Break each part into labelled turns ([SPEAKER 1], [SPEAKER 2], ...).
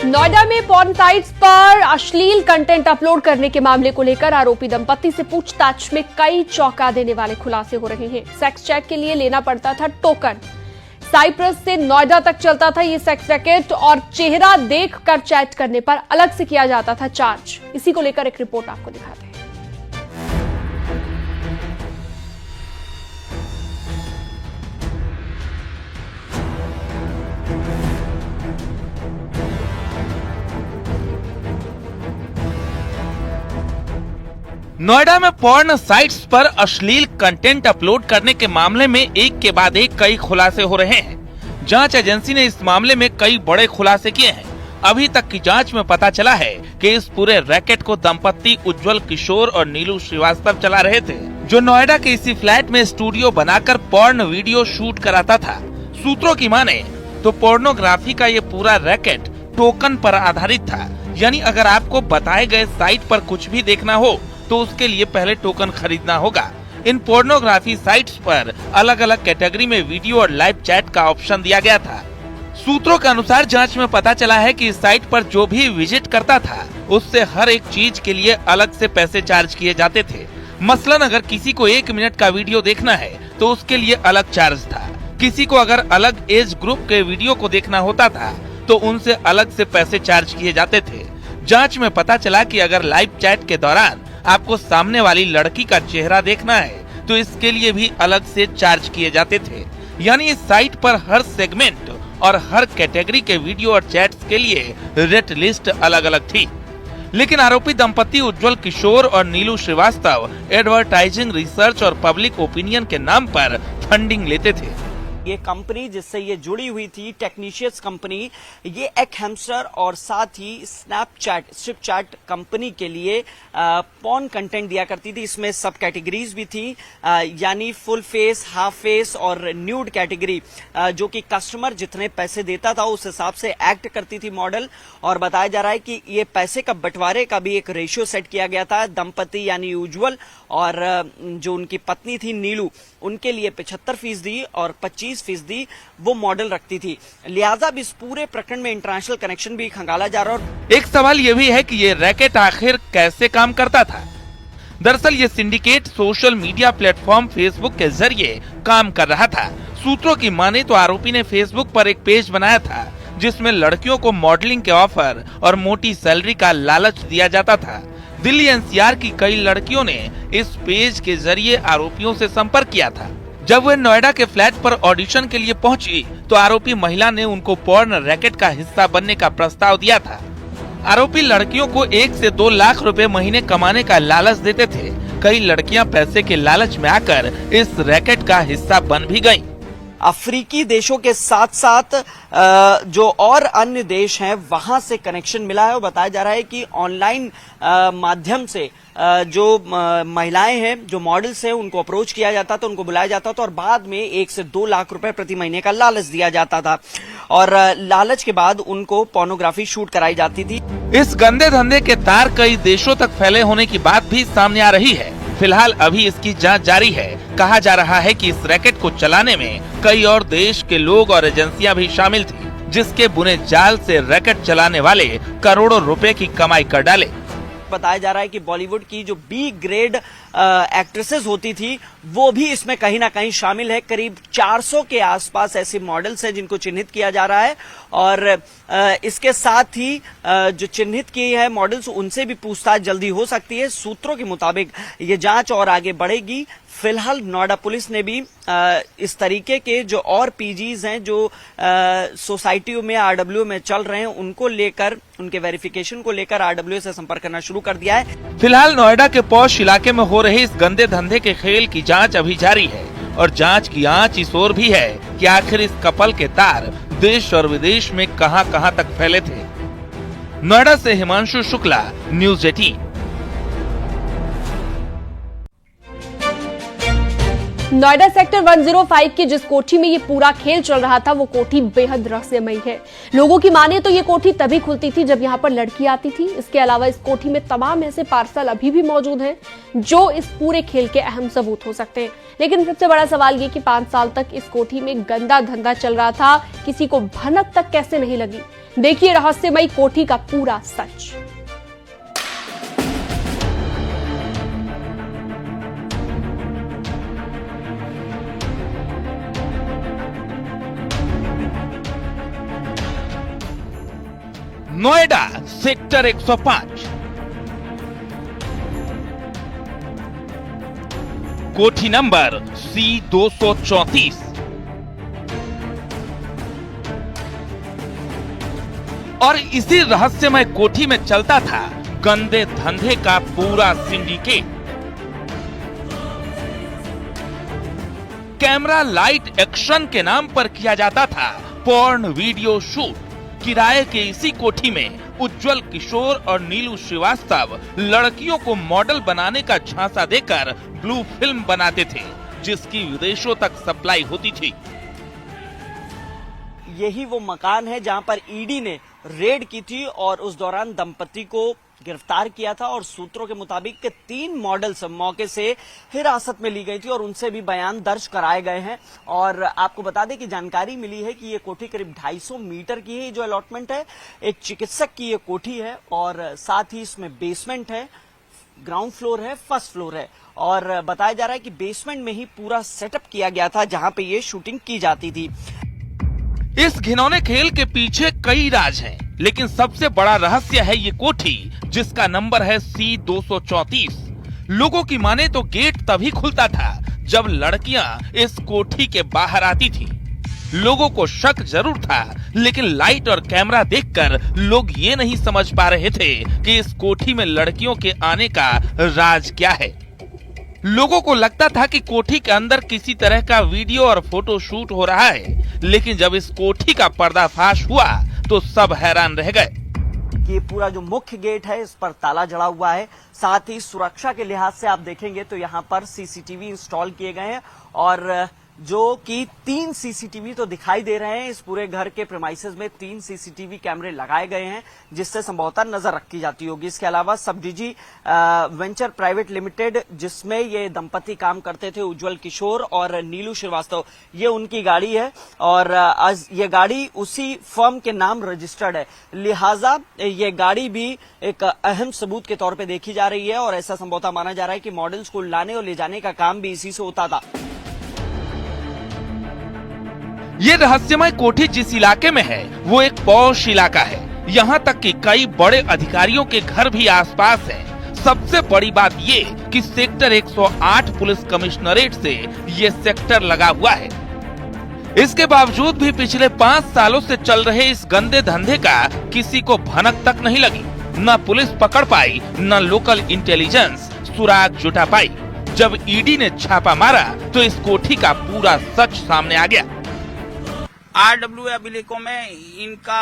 [SPEAKER 1] नोएडा में porn sites पर अश्लील कंटेंट अपलोड करने के मामले को लेकर आरोपी दंपति से पूछताछ में कई चौंका देने वाले खुलासे हो रहे हैं। सेक्स चैट के लिए लेना पड़ता था टोकन। साइप्रस से नोएडा तक चलता था ये सेक्स रैकेट और चेहरा देखकर चैट करने पर अलग से किया जाता था चार्ज। इसी को लेकर एक रिपोर्ट आपको दिखाते हैं।
[SPEAKER 2] नोएडा में पॉर्न साइट्स पर अश्लील कंटेंट अपलोड करने के मामले में एक के बाद एक कई खुलासे हो रहे हैं। जांच एजेंसी ने इस मामले में कई बड़े खुलासे किए हैं। अभी तक की जांच में पता चला है कि इस पूरे रैकेट को दंपति उज्जवल किशोर और नीलू श्रीवास्तव चला रहे थे, जो नोएडा के इसी फ्लैट में स्टूडियो बनाकर पॉर्न वीडियो शूट कराता था। सूत्रों की माने तो पोर्नोग्राफी का ये पूरा रैकेट टोकन पर आधारित था, यानी अगर आपको बताए गए साइट पर कुछ भी देखना हो तो उसके लिए पहले टोकन खरीदना होगा। इन पोर्नोग्राफी साइट्स पर अलग अलग कैटेगरी में वीडियो और लाइव चैट का ऑप्शन दिया गया था। सूत्रों के अनुसार जांच में पता चला है कि इस साइट पर जो भी विजिट करता था उससे हर एक चीज के लिए अलग से पैसे चार्ज किए जाते थे। मसलन अगर किसी को 1 मिनट का वीडियो देखना है तो उसके लिए अलग चार्ज था। किसी को अगर अलग एज ग्रुप के वीडियो को देखना होता था तो उनसे अलग से पैसे चार्ज किए जाते थे। जांच में पता चला कि अगर लाइव चैट के दौरान आपको सामने वाली लड़की का चेहरा देखना है तो इसके लिए भी अलग से चार्ज किए जाते थे। यानी इस साइट पर हर सेगमेंट और हर कैटेगरी के वीडियो और चैट्स के लिए रेट लिस्ट अलग अलग थी। लेकिन आरोपी दंपति उज्जवल किशोर और नीलू श्रीवास्तव एडवर्टाइजिंग रिसर्च और पब्लिक ओपिनियन के नाम पर फंडिंग लेते थे।
[SPEAKER 3] ये कंपनी जिससे ये जुड़ी हुई थी टेक्नीशियस कंपनी, ये एक हैमस्टर और साथ ही स्नैपचैट स्विपचैट कंपनी के लिए पॉर्न कंटेंट दिया करती थी। इसमें सब कैटेगरीज भी थी, यानी फुल फेस, हाफ फेस और न्यूड कैटेगरी, जो कि कस्टमर जितने पैसे देता था उस हिसाब से एक्ट करती थी मॉडल। और बताया जा रहा है कि ये पैसे का बंटवारे का भी एक रेशियो सेट किया गया था। दंपति यानी उज्जवल और जो उनकी पत्नी थी नीलू, उनके लिए 75% और 25% वो मॉडल रखती थी। लिहाजा अब इस पूरे प्रकरण में इंटरनेशनल कनेक्शन भी खंगाला जा रहा है।
[SPEAKER 2] एक सवाल ये भी है कि ये रैकेट आखिर कैसे काम करता था। दरअसल ये syndicate social media platform Facebook के जरिए काम कर रहा था। सूत्रों की माने तो आरोपी ने फेसबुक पर एक पेज बनाया था जिसमें लड़कियों को मॉडलिंग के ऑफर और मोटी सैलरी का लालच दिया जाता था। दिल्ली एनसीआर की कई लड़कियों ने इस पेज के जरिए आरोपियों से संपर्क किया था। जब वे नोएडा के फ्लैट पर ऑडिशन के लिए पहुंची तो आरोपी महिला ने उनको पॉर्न रैकेट का हिस्सा बनने का प्रस्ताव दिया था। आरोपी लड़कियों को 1 से 2 लाख रुपए महीने कमाने का लालच देते थे। कई लड़कियां पैसे के लालच में आकर इस रैकेट का हिस्सा बन भी गयी।
[SPEAKER 3] अफ्रीकी देशों के साथ साथ जो और अन्य देश हैं वहां से कनेक्शन मिला है। और बताया जा रहा है कि ऑनलाइन माध्यम से जो महिलाएं हैं, जो मॉडल्स हैं, उनको अप्रोच किया जाता था, उनको बुलाया जाता था और बाद में 1 से 2 लाख रुपए प्रति महीने का लालच दिया जाता था और लालच के बाद उनको पोर्नोग्राफी शूट कराई जाती थी।
[SPEAKER 2] इस गंदे धंधे के तार कई देशों तक फैले होने की बात भी सामने आ रही है। फिलहाल अभी इसकी जांच जारी है। कहा जा रहा है कि इस रैकेट को चलाने में कई और देश के लोग और एजेंसियां भी शामिल थी, जिसके बुने जाल से रैकेट चलाने वाले करोड़ों रुपए की कमाई कर डाले।
[SPEAKER 3] बताया जा रहा है कि बॉलीवुड की जो बी ग्रेड एक्ट्रेसेस होती थी वो भी इसमें कहीं ना कहीं शामिल है। करीब 400 के आसपास ऐसे मॉडल्स हैं जिनको चिन्हित किया जा रहा है और इसके साथ ही जो चिन्हित किए हैं मॉडल्स, उनसे भी पूछताछ जल्दी हो सकती है। सूत्रों के मुताबिक ये जांच और आगे बढ़ेगी। फिलहाल नोएडा पुलिस ने भी इस तरीके के जो और पीजीज हैं जो सोसाइटियों में आरडब्ल्यू में चल रहे हैं, उनको लेकर, उनके वेरिफिकेशन को लेकर आरडब्ल्यू से संपर्क करना शुरू कर दिया है।
[SPEAKER 2] फिलहाल नोएडा के पॉश इलाके में हो रहे इस गंदे धंधे के खेल की जांच अभी जारी है और जांच की आंच इस ओर भी है कि आखिर इस कपल के तार देश और विदेश में कहां-कहां तक फैले थे। नोएडा से हिमांशु शुक्ला, न्यूज़ 18।
[SPEAKER 1] नोएडा सेक्टर 105 की जिस कोठी में ये पूरा खेल चल रहा था वो कोठी बेहद रहस्यमयी है। लोगों की माने तो ये कोठी तभी खुलती थी जब यहाँ पर लड़की आती थी। इसके अलावा इस कोठी में तमाम ऐसे पार्सल अभी भी मौजूद हैं जो इस पूरे खेल के अहम सबूत हो सकते हैं। लेकिन सबसे बड़ा सवाल ये कि 5 साल तक इस कोठी में गंदा धंधा चल रहा था, किसी को भनक तक कैसे नहीं लगी। देखिए रहस्यमयी कोठी का पूरा सच।
[SPEAKER 2] नोएडा सेक्टर 105 कोठी नंबर C234। और इसी रहस्यमय कोठी में चलता था गंदे धंधे का पूरा सिंडिकेट। कैमरा लाइट एक्शन के नाम पर किया जाता था पॉर्न वीडियो शूट। किराए के इसी कोठी में उज्जवल किशोर और नीलू श्रीवास्तव लड़कियों को मॉडल बनाने का झांसा देकर ब्लू फिल्म बनाते थे, जिसकी विदेशों तक सप्लाई होती थी।
[SPEAKER 3] यही वो मकान है जहां पर ईडी ने रेड की थी और उस दौरान दंपति को गिरफ्तार किया था और सूत्रों के मुताबिक के 3 मॉडल्स मौके से हिरासत में ली गई थी और उनसे भी बयान दर्ज कराए गए हैं। और आपको बता दें कि जानकारी मिली है कि ये कोठी करीब 250 मीटर की है। जो अलॉटमेंट है एक चिकित्सक की ये कोठी है और साथ ही इसमें बेसमेंट है, ग्राउंड फ्लोर है, फर्स्ट फ्लोर है। और बताया जा रहा है कि बेसमेंट में ही पूरा सेटअप किया गया था जहां पे ये शूटिंग की जाती थी।
[SPEAKER 2] इस घिनौने खेल के पीछे कई राज हैं, लेकिन सबसे बड़ा रहस्य है ये कोठी जिसका नंबर है C234। लोगों की माने तो गेट तभी खुलता था जब लड़कियां इस कोठी के बाहर आती थी। लोगों को शक जरूर था, लेकिन लाइट और कैमरा देखकर लोग ये नहीं समझ पा रहे थे कि इस कोठी में लड़कियों के आने का राज क्या है। लोगों को लगता था कि कोठी के अंदर किसी तरह का वीडियो और फोटो शूट हो रहा है, लेकिन जब इस कोठी का पर्दाफाश हुआ तो सब हैरान रह गए।
[SPEAKER 3] ये पूरा जो मुख्य गेट है इस पर ताला जड़ा हुआ है। साथ ही सुरक्षा के लिहाज से आप देखेंगे तो यहाँ पर सीसीटीवी इंस्टॉल किए गए हैं और जो कि 3 सीसीटीवी तो दिखाई दे रहे हैं। इस पूरे घर के प्रेमाइसेस में 3 सीसीटीवी कैमरे लगाए गए हैं जिससे संभवतः नजर रखी जाती होगी। इसके अलावा सब डिजी वेंचर प्राइवेट लिमिटेड जिसमें ये दंपति काम करते थे, उज्जवल किशोर और नीलू श्रीवास्तव, ये उनकी गाड़ी है और आज ये गाड़ी उसी फर्म के नाम रजिस्टर्ड है। लिहाजा ये गाड़ी भी एक अहम सबूत के तौर पर देखी जा रही है और ऐसा संभवतः माना जा रहा है कि मॉडल्स को लाने और ले जाने का काम भी इसी से होता था।
[SPEAKER 2] ये रहस्यमय कोठी जिस इलाके में है वो एक पॉश इलाका है। यहाँ तक कि कई बड़े अधिकारियों के घर भी आसपास हैं। सबसे बड़ी बात ये कि सेक्टर 108 पुलिस कमिश्नरेट से ये सेक्टर लगा हुआ है। इसके बावजूद भी पिछले 5 सालों से चल रहे इस गंदे धंधे का किसी को भनक तक नहीं लगी। न पुलिस पकड़ पाई, न लोकल इंटेलिजेंस सुराग जुटा पाई। जब ईडी ने छापा मारा तो इस कोठी का पूरा सच सामने आ गया।
[SPEAKER 4] RW अभिलेखों में इनका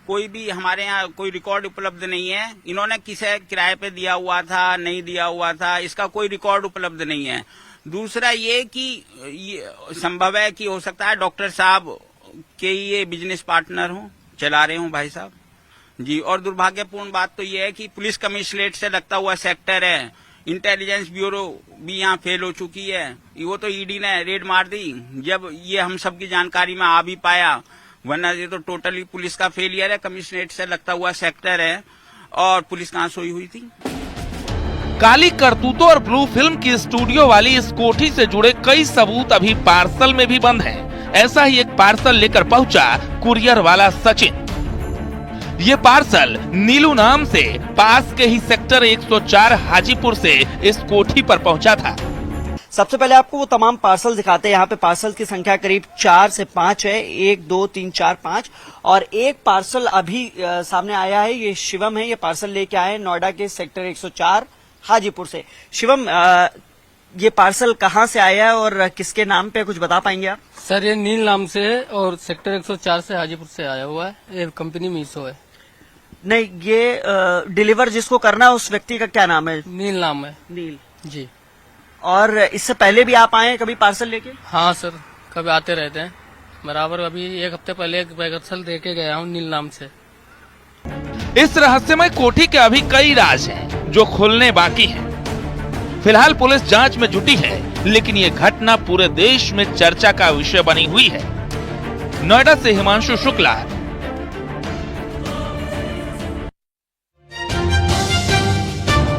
[SPEAKER 4] कोई भी हमारे यहाँ कोई रिकॉर्ड उपलब्ध नहीं है। इन्होंने किसे किराए पे दिया हुआ था, नहीं दिया हुआ था, इसका कोई रिकॉर्ड उपलब्ध नहीं है। दूसरा ये कि ये संभव है कि हो सकता है डॉक्टर साहब के ये बिजनेस पार्टनर हों, चला रहे हों भाई साहब जी। और दुर्भाग्यपूर्ण बात तो ये है कि पुलिस कमिश्नरेट से लगता हुआ सेक्टर है, इंटेलिजेंस ब्यूरो भी यहाँ फेल हो चुकी है। वो तो ईडी ने रेड मार दी जब ये हम सबकी जानकारी में आ भी पाया, वरना ये तो टोटली पुलिस का फेलियर है। कमिश्नरेट से लगता हुआ सेक्टर है और पुलिस कहाँ सोई हुई थी।
[SPEAKER 2] काली करतूतों और ब्लू फिल्म की स्टूडियो वाली इस कोठी से जुड़े कई सबूत अभी पार्सल में भी बंद हैं। ऐसा ही एक पार्सल लेकर पहुंचा कुरियर वाला सचिन। ये पार्सल नीलू नाम से पास के ही सेक्टर 104 हाजीपुर से इस कोठी पर पहुंचा था।
[SPEAKER 3] सबसे पहले आपको वो तमाम पार्सल दिखाते हैं। यहाँ पे पार्सल की संख्या करीब 4 से 5 है, 1 2 3 4 5 और एक पार्सल अभी सामने आया है। ये शिवम है, ये पार्सल लेके आए नोएडा के सेक्टर 104 हाजीपुर से। शिवम, ये पार्सल कहाँ से आया है और किसके नाम पे, कुछ बता पाएंगे आप?
[SPEAKER 5] सर ये नील नाम से है और सेक्टर 104 से हाजीपुर से आया हुआ है। ये कंपनी मीशो है।
[SPEAKER 3] नहीं, ये डिलीवर जिसको करना है उस व्यक्ति का क्या नाम है?
[SPEAKER 5] नील नाम है।
[SPEAKER 3] नील
[SPEAKER 5] जी।
[SPEAKER 3] और इससे पहले भी आप आए हैं कभी पार्सल लेके?
[SPEAKER 5] हाँ सर, कभी आते रहते हैं बराबर। अभी 1 हफ्ते पहले एक पार्सल दे के गया हूँ नील नाम से।
[SPEAKER 2] इस रहस्यमय कोठी के अभी कई राज हैं जो खुलने बाकी हैं। फिलहाल पुलिस जांच में जुटी है, लेकिन ये घटना पूरे देश में चर्चा का विषय बनी हुई है। नोएडा से हिमांशु शुक्ला।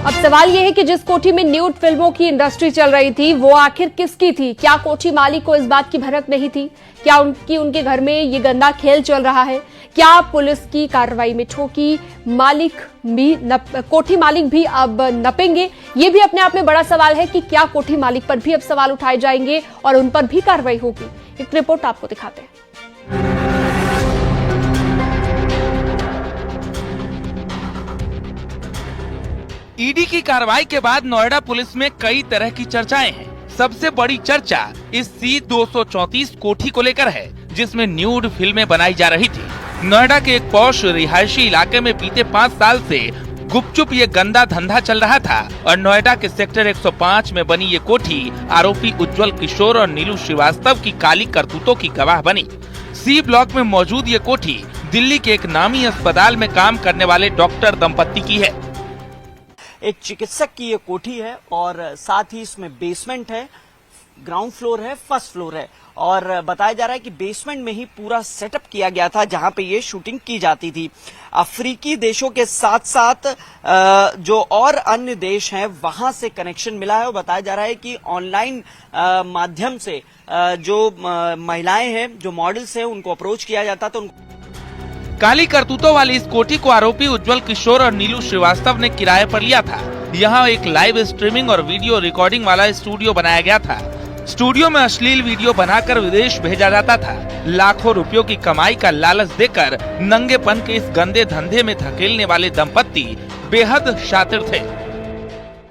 [SPEAKER 1] अब सवाल यह है कि जिस कोठी में न्यूड फिल्मों की इंडस्ट्री चल रही थी वो आखिर किसकी थी? क्या कोठी मालिक को इस बात की भनक नहीं थी? क्या उनके घर में ये गंदा खेल चल रहा है? क्या पुलिस की कार्रवाई में ठोकी कोठी मालिक भी अब नपेंगे? ये भी अपने आप में बड़ा सवाल है कि क्या कोठी मालिक पर भी अब सवाल उठाए जाएंगे और उन पर भी कार्रवाई होगी? एक रिपोर्ट आपको दिखाते हैं।
[SPEAKER 2] ईडी की कार्रवाई के बाद नोएडा पुलिस में कई तरह की चर्चाएं हैं। सबसे बड़ी चर्चा इस C-234 कोठी को लेकर है, जिसमें न्यूड फिल्में बनाई जा रही थी। नोएडा के एक पॉश रिहायशी इलाके में बीते 5 साल से गुपचुप ये गंदा धंधा चल रहा था और नोएडा के सेक्टर 105 में बनी ये कोठी आरोपी उज्जवल किशोर और नीलू श्रीवास्तव की काली करतूतों की गवाह बनी। C ब्लॉक में मौजूद ये कोठी दिल्ली के एक नामी अस्पताल में काम करने वाले डॉक्टर दंपत्ति की है।
[SPEAKER 3] एक चिकित्सक की ये कोठी है और साथ ही इसमें बेसमेंट है, ग्राउंड फ्लोर है, फर्स्ट फ्लोर है और बताया जा रहा है कि बेसमेंट में ही पूरा सेटअप किया गया था जहां पे ये शूटिंग की जाती थी। अफ्रीकी देशों के साथ साथ जो और अन्य देश हैं वहां से कनेक्शन मिला है और बताया जा रहा है कि ऑनलाइन माध्यम से जो महिलाएं हैं, जो मॉडल्स हैं, उनको अप्रोच किया जाता तो
[SPEAKER 2] काली करतूतों वाली इस कोठी को आरोपी उज्जवल किशोर और नीलू श्रीवास्तव ने किराए पर लिया था। यहाँ एक लाइव स्ट्रीमिंग और वीडियो रिकॉर्डिंग वाला स्टूडियो बनाया गया था। स्टूडियो में अश्लील वीडियो बनाकर विदेश भेजा जाता था। लाखों रुपयों की कमाई का लालच देकर नंगेपन के इस गंदे धंधे में धकेलने वाले दंपत्ति बेहद शातिर थे।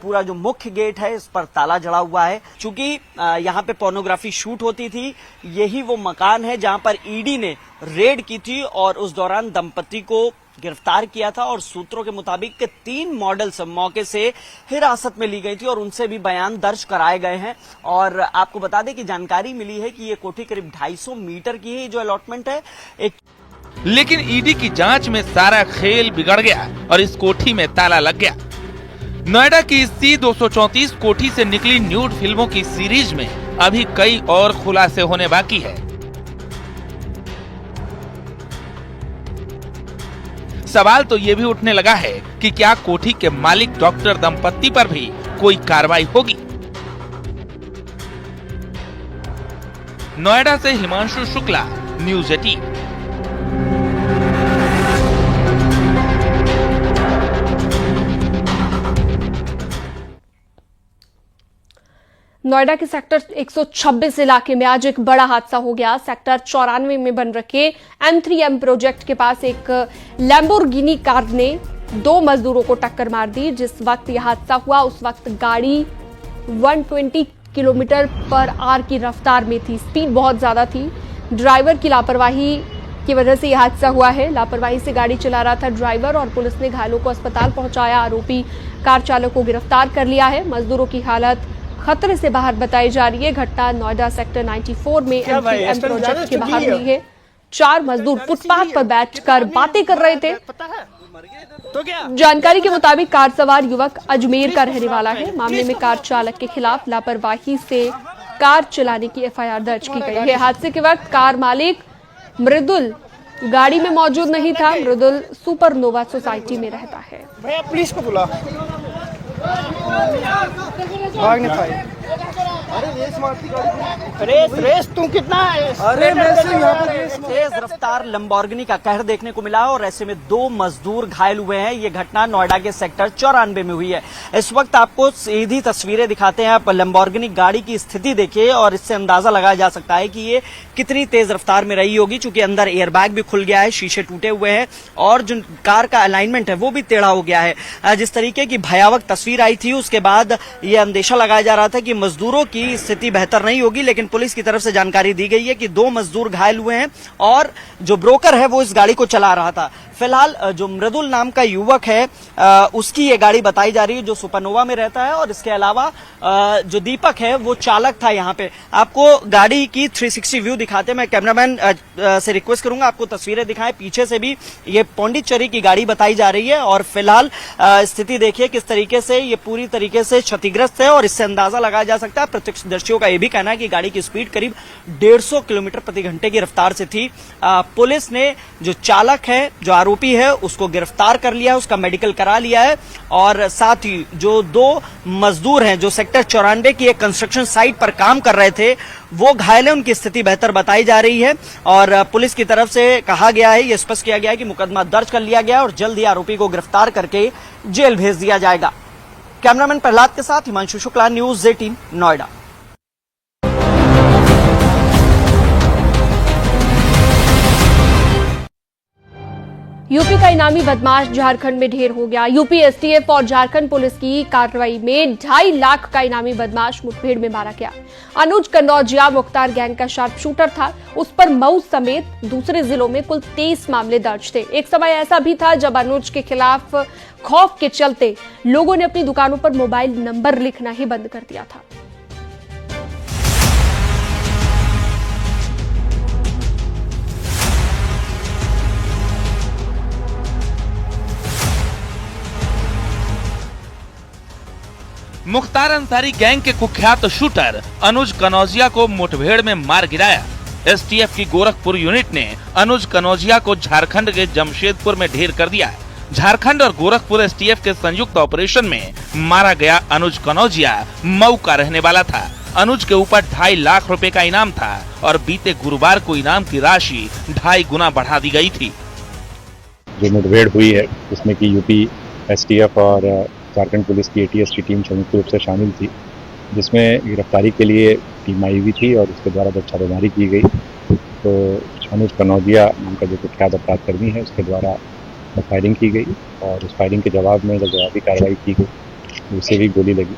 [SPEAKER 3] पूरा जो मुख्य गेट है इस पर ताला जड़ा हुआ है। चूंकि यहाँ पे पोर्नोग्राफी शूट होती थी, यही वो मकान है जहाँ पर ईडी ने रेड की थी और उस दौरान दंपत्ति को गिरफ्तार किया था और सूत्रों के मुताबिक 3 मॉडल्स मौके से हिरासत में ली गई थी और उनसे भी बयान दर्ज कराए गए हैं। और आपको बता दें कि जानकारी मिली है कि ये कोठी करीब 250 मीटर की है, जो अलॉटमेंट है।
[SPEAKER 2] लेकिन ईडी की जांच में सारा खेल बिगड़ गया और इस कोठी में ताला लग गया। नोएडा की C-234 कोठी से निकली न्यूड फिल्मों की सीरीज में अभी कई और खुलासे होने बाकी है। सवाल तो ये भी उठने लगा है कि क्या कोठी के मालिक डॉक्टर दंपत्ति पर भी कोई कार्रवाई होगी? नोएडा से हिमांशु शुक्ला, न्यूज़ 18।
[SPEAKER 1] नोएडा के सेक्टर 126 इलाके में आज एक बड़ा हादसा हो गया। सेक्टर 94 में बन रखे M3M प्रोजेक्ट के पास एक लैम्बोर्गिनी कार ने 2 मजदूरों को टक्कर मार दी। जिस वक्त यह हादसा हुआ उस वक्त गाड़ी 120 किलोमीटर पर आवर की रफ्तार में थी। स्पीड बहुत ज्यादा थी। ड्राइवर की लापरवाही की वजह से यह हादसा हुआ है। लापरवाही से गाड़ी चला रहा था ड्राइवर और पुलिस ने घायलों को अस्पताल पहुंचाया। आरोपी कार चालक को गिरफ्तार कर लिया है। मजदूरों की हालत खतरे से बाहर बताई जा रही है। घटना नोएडा सेक्टर 94 में M3M प्रोजेक्ट के बाहर हुई है। 4 मजदूर फुटपाथ पर बैठकर बातें कर रहे थे। जानकारी के मुताबिक कार सवार युवक अजमेर का रहने वाला है। मामले में कार चालक के खिलाफ लापरवाही से कार चलाने की FIR दर्ज की गई है। हादसे के वक्त कार मालिक मृदुल गाड़ी में मौजूद नहीं था। मृदुल सुपरनोवा सोसाइटी में रहता है।
[SPEAKER 6] भैया पुलिस को बुला, भाग नहीं पाए। अरे रेस मारती गाड़ी, रेस तू कितना है? अरे
[SPEAKER 3] तेज रफ्तार लंबोर्गिनी का कहर देखने को मिला और ऐसे में 2 मजदूर घायल हुए हैं। ये घटना नोएडा के सेक्टर 94 में हुई है। इस वक्त आपको सीधी तस्वीरें दिखाते हैं। आप लंबोर्गिनी गाड़ी की स्थिति देखिए और इससे अंदाजा लगाया जा सकता है कि ये कितनी तेज रफ्तार में रही होगी। चूंकि अंदर एयरबैग भी खुल गया है, शीशे टूटे हुए हैं और जो कार का अलाइनमेंट है वो भी टेढ़ा हो गया है। जिस तरीके की भयावह तस्वीर आई थी उसके बाद ये अंदेशा लगाया जा रहा था कि मजदूरों की की स्थिति बेहतर नहीं होगी, लेकिन पुलिस की तरफ से जानकारी दी गई है कि 2 मजदूर घायल हुए हैं और जो ब्रोकर है वो इस गाड़ी को चला रहा था। फिलहाल जो मृदुल नाम का युवक है उसकी ये गाड़ी बताई जा रही है जो सुपरनोवा में रहता है, और इसके अलावा जो दीपक है वो चालक था। यहाँ पे आपको गाड़ी की 360 व्यू दिखाते हैं। मैं कैमरामैन से रिक्वेस्ट करूंगा आपको तस्वीरें दिखाएं। पीछे से भी ये पौंडीचेरी की गाड़ी बताई जा रही है और फिलहाल स्थिति देखिए किस तरीके से ये पूरी तरीके से क्षतिग्रस्त है, और इससे अंदाजा लगाया जा सकता है। प्रत्यक्षदर्शियों का यह भी कहना है कि गाड़ी की स्पीड करीब 150 किलोमीटर प्रति घंटे की रफ्तार से थी। पुलिस ने जो चालक है, जो आरोपी है, उसको गिरफ्तार कर लिया है, उसका मेडिकल करा लिया है, और साथ ही जो 2 मजदूर हैं जो सेक्टर 94 की एक कंस्ट्रक्शन साइट पर काम कर रहे थे वो घायल है, उनकी स्थिति बेहतर बताई जा रही है। और पुलिस की तरफ से कहा गया है, यह स्पष्ट किया गया है कि मुकदमा दर्ज कर लिया गया है और जल्द ही आरोपी को गिरफ्तार करके जेल भेज दिया जाएगा। कैमरामैन प्रहलाद के साथ हिमांशु शुक्ला, न्यूज़ 18 नोएडा।
[SPEAKER 1] यूपी का इनामी बदमाश झारखंड में ढेर हो गया। यूपी एसटीएफ और झारखंड पुलिस की कार्रवाई में 2.5 लाख का इनामी बदमाश मुठभेड़ में मारा गया। अनुज कन्नौजिया मुख्तार गैंग का शार्प शूटर था। उस पर मऊ समेत दूसरे जिलों में कुल 23 मामले दर्ज थे। एक समय ऐसा भी था जब अनुज के खिलाफ खौफ के चलते लोगों ने अपनी दुकानों पर मोबाइल नंबर लिखना ही बंद कर दिया था।
[SPEAKER 2] मुख्तार अंसारी गैंग के कुख्यात शूटर अनुज कनौजिया को मुठभेड़ में मार गिराया। एसटीएफ की गोरखपुर यूनिट ने अनुज कनौजिया को झारखंड के जमशेदपुर में ढेर कर दिया। झारखंड और गोरखपुर एसटीएफ के संयुक्त ऑपरेशन में मारा गया अनुज कनौजिया मऊ का रहने वाला था। अनुज के ऊपर 2.5 लाख रुपए का इनाम था और बीते गुरुवार को इनाम की राशि 2.5 गुना बढ़ा दी गई थी।
[SPEAKER 7] जो मुठभेड़ हुई है उसमें की यूपी एसटीएफ और झारखंड पुलिस की एटीएस की टीम संयुक्त रूप से शामिल थी, जिसमें गिरफ्तारी के लिए टीम आई हुई थी और उसके द्वारा जब छापेमारी की गई तो अनुज कनौजिया नाम का जो कुख्यात अपराध कर्मी है उसके द्वारा फायरिंग की गई, और उस फायरिंग के जवाब में जब जवाबी कार्रवाई की गई उसे भी गोली लगी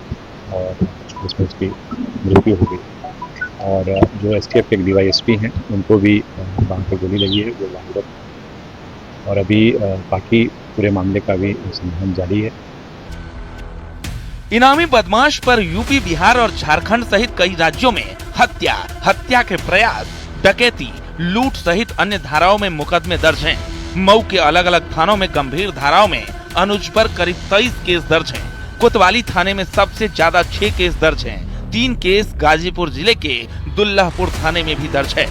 [SPEAKER 7] और उसमें उसकी मृत्यु हो गई। और जो एसटीएफ के डीवाईएसपी हैं उनको भी बांह पर गोली लगी है, वो वांगुरत। और अभी बाकी पूरे मामले का भी संधान जारी है।
[SPEAKER 2] इनामी बदमाश पर यूपी, बिहार और झारखंड सहित कई राज्यों में हत्या के प्रयास, डकैती, लूट सहित अन्य धाराओं में मुकदमे दर्ज हैं। मऊ के अलग अलग थानों में गंभीर धाराओं में अनुज पर करीब 23 केस दर्ज हैं। कोतवाली थाने में सबसे ज्यादा 6 केस दर्ज हैं। 3 केस गाजीपुर जिले के दुल्लापुर थाने में भी दर्ज है।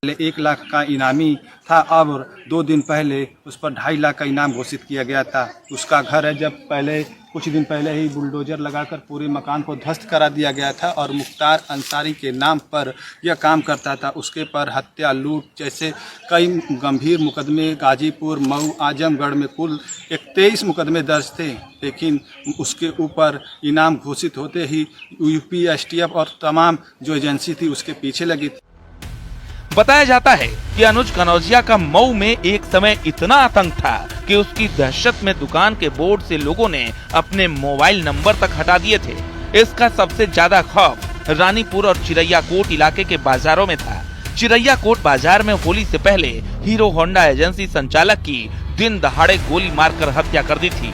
[SPEAKER 8] 1 लाख का इनामी था, अब 2 दिन पहले उस पर 2.5 लाख का इनाम घोषित किया गया था। उसका घर है, जब पहले कुछ दिन पहले ही बुलडोजर लगाकर पूरे मकान को ध्वस्त करा दिया गया था और मुख्तार अंसारी के नाम पर यह काम करता था। उसके पर हत्या, लूट जैसे कई गंभीर मुकदमे गाजीपुर, मऊ, आजमगढ़ में कुल 23 मुकदमे दर्ज थे, लेकिन उसके ऊपर इनाम घोषित होते ही यूपी एसटीएफ और तमाम जो एजेंसी थी उसके पीछे लगी थी।
[SPEAKER 2] बताया जाता है कि अनुज कनौजिया का मऊ में एक समय इतना आतंक था कि उसकी दहशत में दुकान के बोर्ड से लोगों ने अपने मोबाइल नंबर तक हटा दिए थे। इसका सबसे ज्यादा खौफ रानीपुर और चिरैयाकोट इलाके के बाजारों में था। चिरैयाकोट बाजार में होली से पहले हीरो होंडा एजेंसी संचालक की दिन दहाड़े गोली मारकर हत्या कर दी थी।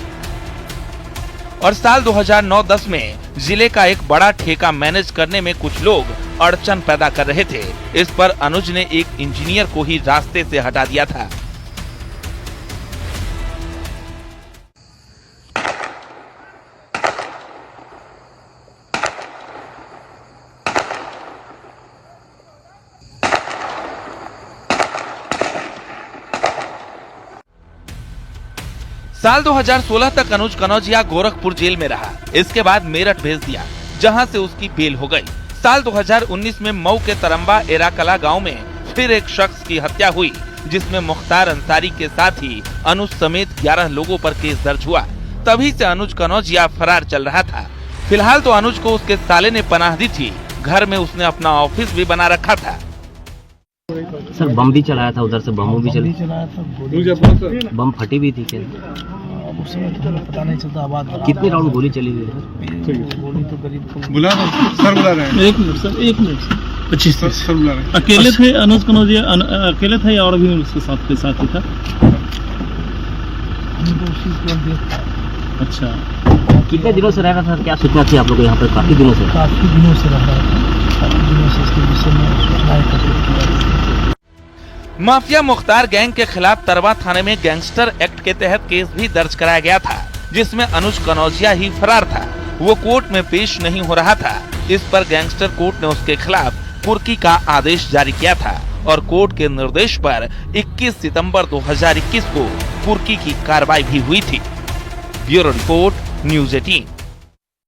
[SPEAKER 2] और साल 2009-10 में जिले का एक बड़ा ठेका मैनेज करने में कुछ लोग अड़चन पैदा कर रहे थे। इस पर अनुज ने एक इंजीनियर को ही रास्ते से हटा दिया था। साल 2016 तक अनुज कनौजिया गोरखपुर जेल में रहा। इसके बाद मेरठ भेज दिया, जहां से उसकी बेल हो गई। साल 2019 में मऊ के तरम्बा एराकला गांव में फिर एक शख्स की हत्या हुई, जिसमें मुख्तार अंसारी के साथ ही अनुज समेत 11 लोगों पर केस दर्ज हुआ। तभी से अनुज कनौजिया फरार चल रहा था। फिलहाल तो अनुज को उसके साले ने पनाह दी थी। घर में उसने अपना ऑफिस भी बना रखा था।
[SPEAKER 9] सर बम भी चलाया था, उधर से बम भी चलाया था, बम फटी भी थी क्या?
[SPEAKER 6] उस समय तो हमें पता नहीं चलता। आवाज
[SPEAKER 9] कितने राउंड गोली चली हुई है?
[SPEAKER 6] गोली तो करीब
[SPEAKER 8] बुला सर बुला रहे हैं।
[SPEAKER 10] एक मिनट सर, 25
[SPEAKER 8] सर बुला रहे हैं।
[SPEAKER 10] अकेले थे अनुज कनौजिया अकेले थे या और भी उसके साथ ही था? अच्छा,
[SPEAKER 9] कितने दिनों से रह रहा था? क्या सूचना थी आप लोग यहाँ पर? काफी दिनों से
[SPEAKER 6] रह रहा था, काफी दिनों से इसके विषय में सूचना एकत्रित किया।
[SPEAKER 2] माफिया मुख्तार गैंग के खिलाफ तरवा थाने में गैंगस्टर एक्ट के तहत केस भी दर्ज कराया गया था, जिसमें अनुज कनौजिया ही फरार था। वो कोर्ट में पेश नहीं हो रहा था। इस पर गैंगस्टर कोर्ट ने उसके खिलाफ कुर्की का आदेश जारी किया था और कोर्ट के निर्देश पर 21 सितंबर 2021 को कुर्की की कार्रवाई भी हुई थी। Bureau report, news 18।